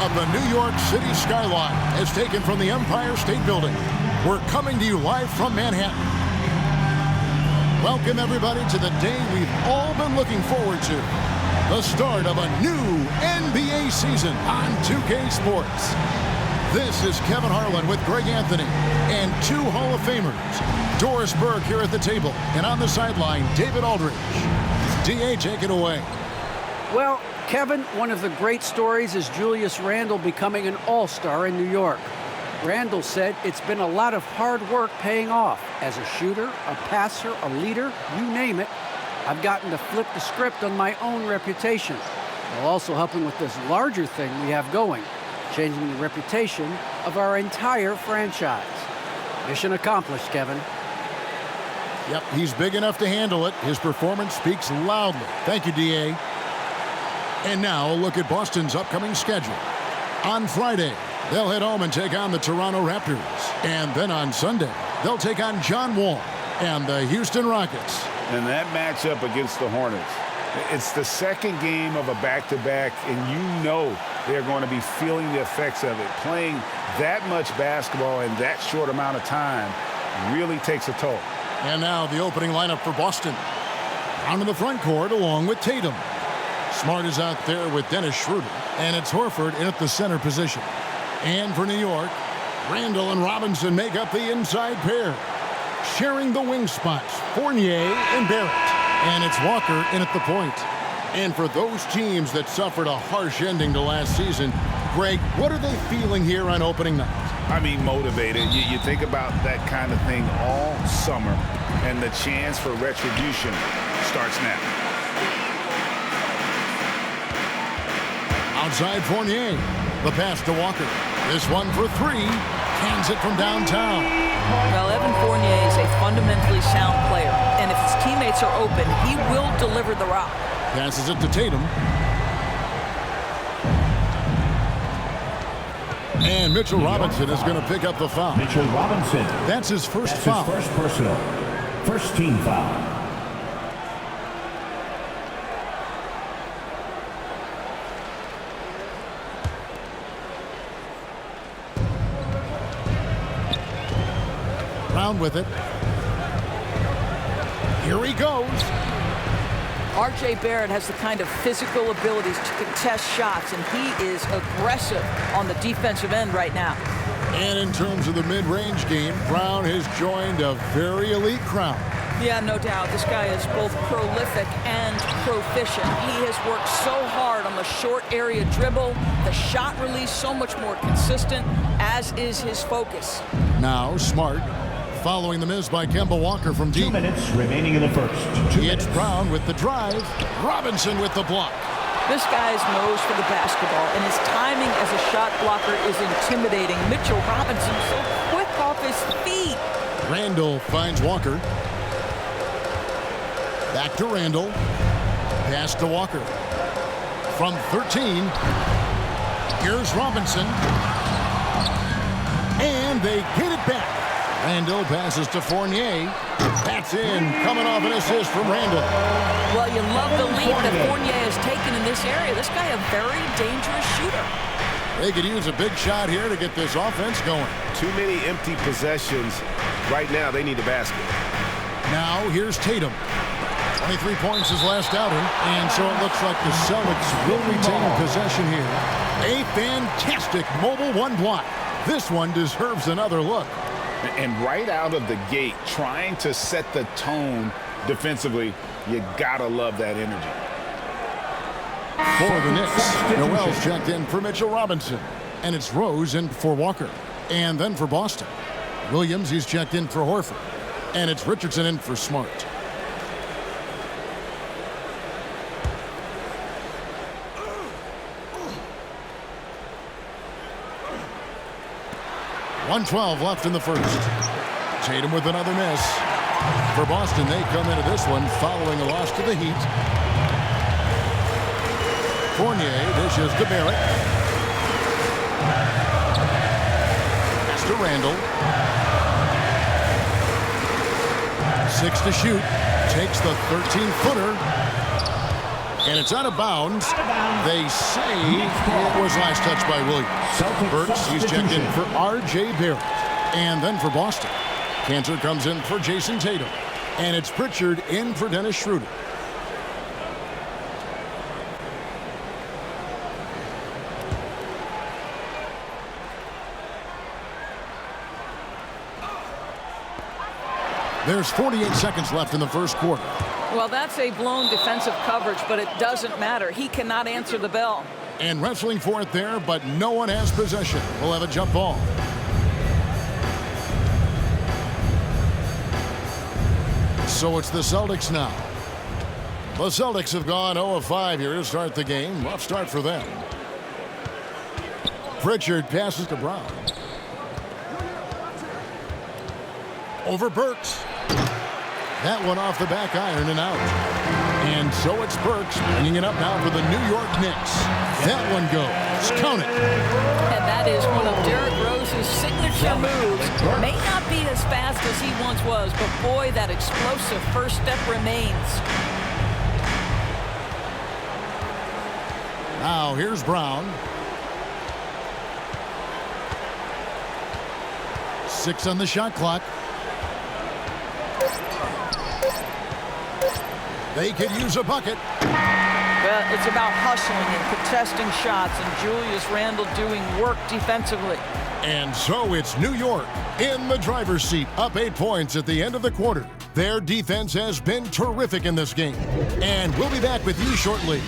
of the New York City skyline as taken from the Empire State Building. We're coming to you live from Manhattan. Welcome, everybody, to the day we've all been looking forward to. The start of a new NBA season on 2K Sports. This is Kevin Harlan with Greg Anthony and two Hall of Famers. Doris Burke here at the table, and on the sideline, David Aldridge. D.A., take it away. Well, Kevin, one of the great stories is Julius Randle becoming an all-star in New York. Randle said it's been a lot of hard work paying off. As a shooter, a passer, a leader, you name it, I've gotten to flip the script on my own reputation, while also helping with this larger thing we have going, changing the reputation of our entire franchise. Mission accomplished, Kevin. Yep, he's big enough to handle it. His performance speaks loudly. Thank you, D.A. And now, a look at Boston's upcoming schedule. On Friday, they'll head home and take on the Toronto Raptors. And then on Sunday, they'll take on John Wall and the Houston Rockets. And that matchup against the Hornets, it's the second game of a back-to-back, and you know they're going to be feeling the effects of it. Playing that much basketball in that short amount of time really takes a toll. And now the opening lineup for Boston. Down in the front court along with Tatum. Smart is out there with Dennis Schroeder, and it's Horford in at the center position. And for New York, Randle and Robinson make up the inside pair. Sharing the wing spots, Fournier and Barrett. And it's Walker in at the point. And for those teams that suffered a harsh ending to last season, Greg, what are they feeling here on opening night? I mean, motivated. You think about that kind of thing all summer, and the chance for retribution starts now. Outside Fournier, the pass to Walker. This one for three, cans it from downtown. Well, Evan Fournier is a fundamentally sound player, and if his teammates are open, he will deliver the rock. Passes it to Tatum. And Mitchell Robinson is going to pick up the foul. Mitchell Robinson. That's his first foul. His first personal. First team foul. Brown with it. Here he goes. R.J. Barrett has the kind of physical abilities to contest shots, and he is aggressive on the defensive end right now. And in terms of the mid-range game, Brown has joined a very elite crowd. Yeah, no doubt. This guy is both prolific and proficient. He has worked so hard on the short area dribble, the shot release so much more consistent, as is his focus. Now, Smart. Following the miss by Kemba Walker from deep. 2 minutes remaining in the first. It's Brown with the drive. Robinson with the block. This guy's nose for the basketball, and his timing as a shot blocker is intimidating. Mitchell Robinson so quick off his feet. Randle finds Walker. Back to Randle. Pass to Walker. From 13. Here's Robinson. And they get it back. Randle passes to Fournier. That's in, coming off an assist from Randle. Well, you love the lead that Fournier has taken in this area. This guy a very dangerous shooter. They could use a big shot here to get this offense going. Too many empty possessions. Right now, they need a basket. Now, here's Tatum. 23 points his last outing, and so it looks like the Celtics will retain possession here. A fantastic mobile one block. This one deserves another look. And right out of the gate, trying to set the tone defensively, you gotta love that energy. For the Knicks, Noel's checked in for Mitchell Robinson. And it's Rose in for Walker. And then for Boston, Williams, he's checked in for Horford. And it's Richardson in for Smart. .112 left in the first. Tatum with another miss. For Boston, they come into this one following a loss to the Heat. Fournier dishes to Barrett. Pass to Randle. 6 to shoot. Takes the 13-footer. And it's out of bounds. They say it was last touched by Williams. Burks, he's checked in for R.J. Barrett. And then for Boston, Cantor comes in for Jason Tatum. And it's Pritchard in for Dennis Schroeder. There's 48 seconds left in the first quarter. Well, that's a blown defensive coverage, but it doesn't matter. He cannot answer the bell. And wrestling for it there, but no one has possession. We'll have a jump ball. So it's the Celtics now. The Celtics have gone 0 of 5 here to start the game. Rough start for them. Pritchard passes to Brown. Over Burks. That one off the back iron and out. And so it's Burks bringing it up now for the New York Knicks. That one goes. Count it. And that is one of Derrick Rose's signature moves. May not be as fast as he once was, but boy, that explosive first step remains. Now here's Brown. 6 on the shot clock. They could use a bucket. Well, it's about hustling and contesting shots, and Julius Randle doing work defensively. And so it's New York in the driver's seat, up 8 points at the end of the quarter. Their defense has been terrific in this game. And we'll be back with you shortly.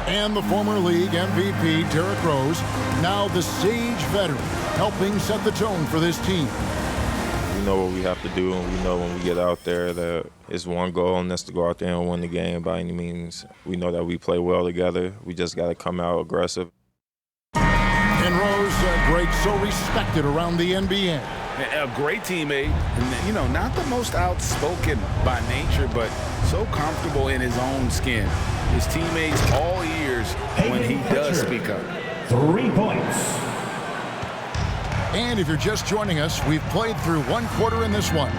And the former league MVP, Derrick Rose, now the Sage veteran, helping set the tone for this team. We know what we have to do, and we know when we get out there that it's one goal, and that's to go out there and win the game by any means. We know that we play well together. We just got to come out aggressive. And Rose, great, so respected around the NBA. A great teammate, and, you know, not the most outspoken by nature, but so comfortable in his own skin. His teammates all ears when he does speak up. 3 points. And if you're just joining us, we've played through 1 quarter in this one.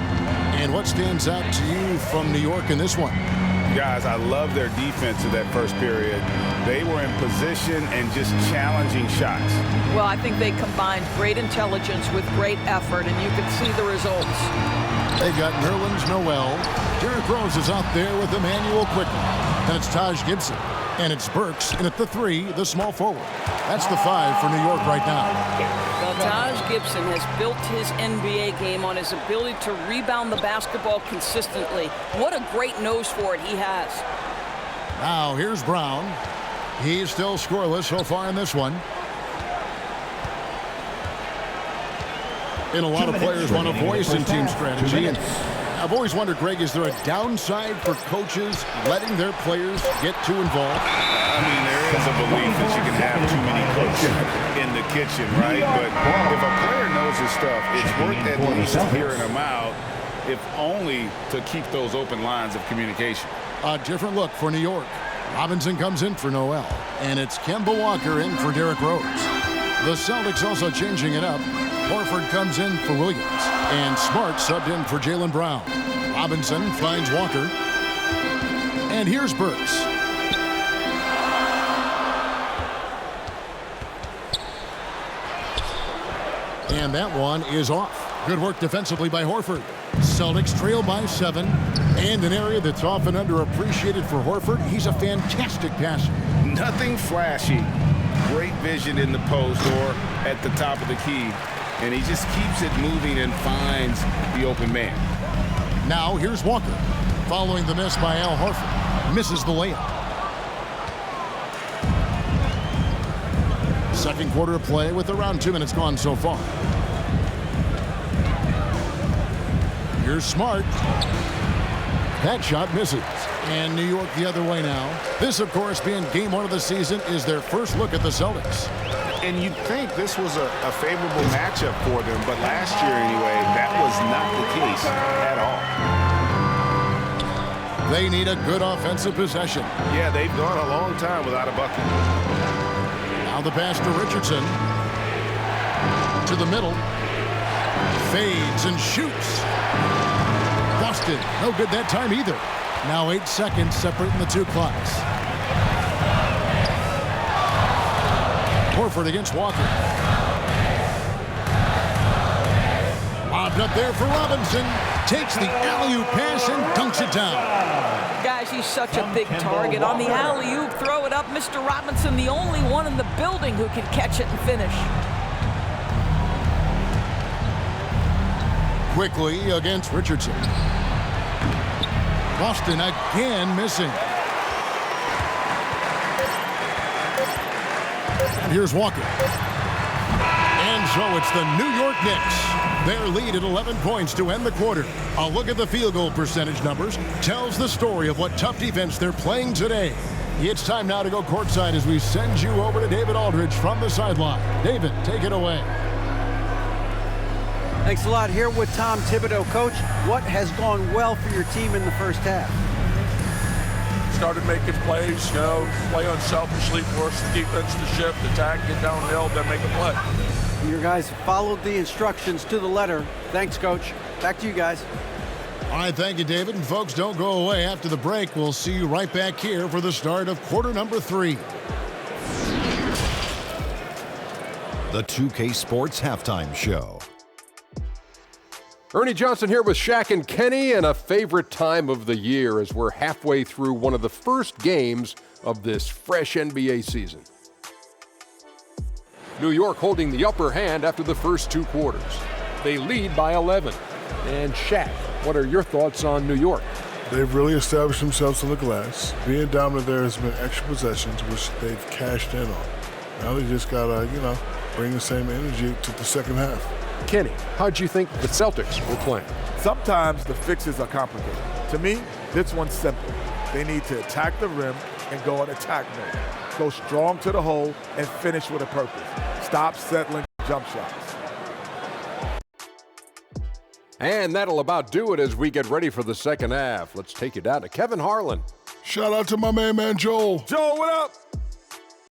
And what stands out to you from New York in this one? Guys, I love their defense in that first period. They were in position and just challenging shots. Well, I think they combined great intelligence with great effort, and you can see the results. They've got Nerlens Noel. Derrick Rose is out there with Emmanuel quickly. Then it's Taj Gibson. And it's Burks in at the 3, the small forward. That's the 5 for New York right now. Well, Taj Gibson has built his NBA game on his ability to rebound the basketball consistently. What a great nose for it he has. Now here's Brown. He's still scoreless so far in this one. And a lot of players want a voice in team strategy. And I've always wondered, Greg, is there a downside for coaches letting their players get too involved? I mean, there is a belief that you can have too many cooks in the kitchen, right? But if a player knows his stuff, it's worth at least hearing him out, if only to keep those open lines of communication. A different look for New York. Robinson comes in for Noel. And it's Kemba Walker in for Derrick Rose. The Celtics also changing it up. Horford comes in for Williams. And Smart subbed in for Jaylen Brown. Robinson finds Walker. And here's Burks. And that one is off. Good work defensively by Horford. Celtics trail by 7. And an area that's often underappreciated for Horford, he's a fantastic passer. Nothing flashy. Great vision in the post or at the top of the key. And he just keeps it moving and finds the open man. Now here's Walker. Following the miss by Al Horford. Misses the layup. Second quarter of play with around 2 minutes gone so far. Here's Smart. That shot misses. And New York the other way now. This, of course, being game 1 of the season, is their first look at the Celtics. And you'd think this was a favorable matchup for them, but last year anyway, that was not the case at all. They need a good offensive possession. Yeah, they've gone a long time without a bucket. Now the pass to Richardson. To the middle. Fades and shoots. Busted. No good that time either. Now 8 seconds separating the two clocks. Horford against Walker. Lobbed up there for Robinson. Takes the alley-oop pass and dunks it down. Guys, he's such a big target. On the alley-oop, throw it up. Mr. Robinson, the only one in the building who can catch it and finish. Quickly against Richardson. Boston again missing. And here's Walker. And so it's the New York Knicks. Their lead at 11 points to end the quarter. A look at the field goal percentage numbers tells the story of what tough defense they're playing today. It's time now to go courtside as we send you over to David Aldridge from the sideline. David, take it away. Thanks a lot. Here with Tom Thibodeau. Coach, what has gone well for your team in the first half? Started making plays, play unselfishly, force the defense to shift, attack, get downhill, then make a play. Your guys followed the instructions to the letter. Thanks, Coach. Back to you guys. All right, thank you, David. And folks, don't go away. After the break, we'll see you right back here for the start of quarter number 3. The 2K Sports Halftime Show. Ernie Johnson here with Shaq and Kenny, and a favorite time of the year as we're halfway through one of the first games of this fresh NBA season. New York holding the upper hand after the first 2 quarters. They lead by 11. And Shaq, what are your thoughts on New York? They've really established themselves on the glass. Being dominant there has been extra possessions, which they've cashed in on. Now they just got to, bring the same energy to the second half. Kenny, how'd you think the Celtics were playing? Sometimes the fixes are complicated. To me, this one's simple. They need to attack the rim and go on attack mode. Go strong to the hole and finish with a purpose. Stop settling jump shots. And that'll about do it as we get ready for the second half. Let's take you down to Kevin Harlan. Shout out to my man Joel. Joel, what up?